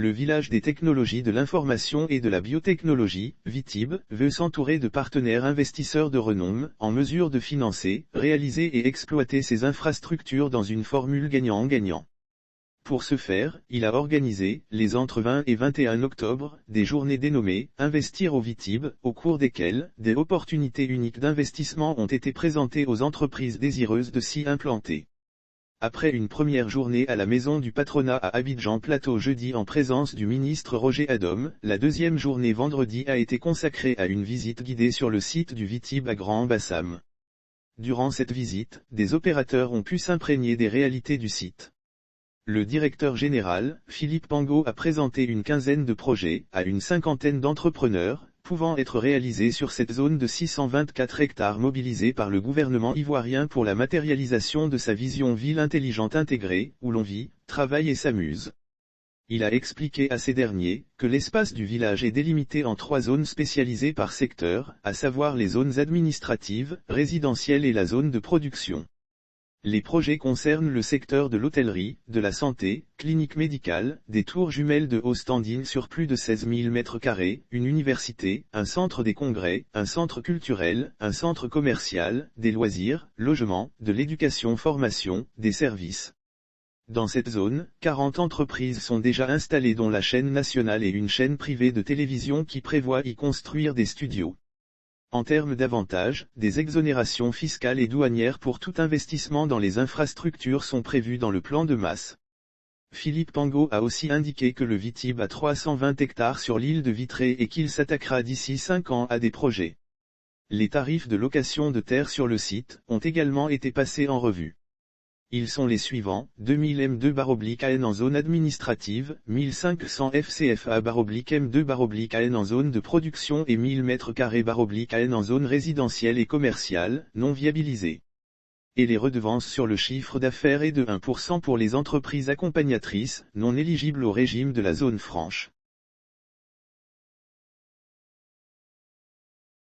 Le village des technologies de l'information et de la biotechnologie, VITIB, veut s'entourer de partenaires investisseurs de renom, en mesure de financer, réaliser et exploiter ces infrastructures dans une formule gagnant-gagnant. Pour ce faire, il a organisé, les entre 20 et 21 octobre, des journées dénommées « Investir au VITIB », au cours desquelles, des opportunités uniques d'investissement ont été présentées aux entreprises désireuses de s'y implanter. Après une première journée à la Maison du Patronat à Abidjan Plateau jeudi en présence du ministre Roger Adom, la deuxième journée vendredi a été consacrée à une visite guidée sur le site du VITIB à Grand Bassam. Durant cette visite, des opérateurs ont pu s'imprégner des réalités du site. Le directeur général, Philippe Pango, a présenté une quinzaine de projets, à une cinquantaine d'entrepreneurs, pouvant être réalisés sur cette zone de 624 hectares mobilisée par le gouvernement ivoirien pour la matérialisation de sa vision ville intelligente intégrée, où l'on vit, travaille et s'amuse. Il a expliqué à ces derniers, que l'espace du village est délimité en 3 zones spécialisées par secteur, à savoir les zones administratives, résidentielles et la zone de production. Les projets concernent le secteur de l'hôtellerie, de la santé, clinique médicale, des tours jumelles de haut standing sur plus de 16 000 m², une université, un centre des congrès, un centre culturel, un centre commercial, des loisirs, logements, de l'éducation-formation, des services. Dans cette zone, 40 entreprises sont déjà installées dont la chaîne nationale et une chaîne privée de télévision qui prévoit y construire des studios. En termes d'avantages, des exonérations fiscales et douanières pour tout investissement dans les infrastructures sont prévues dans le plan de masse. Philippe Pango a aussi indiqué que le VITIB a 320 hectares sur l'île de Vitré et qu'il s'attaquera d'ici 5 ans à des projets. Les tarifs de location de terre sur le site ont également été passés en revue. Ils sont les suivants, 2000 M2/AN en zone administrative, 1500 FCFA/M2/AN en zone de production et 1000 m²/AN en zone résidentielle et commerciale, non viabilisée. Et les redevances sur le chiffre d'affaires est de 1% pour les entreprises accompagnatrices, non éligibles au régime de la zone franche.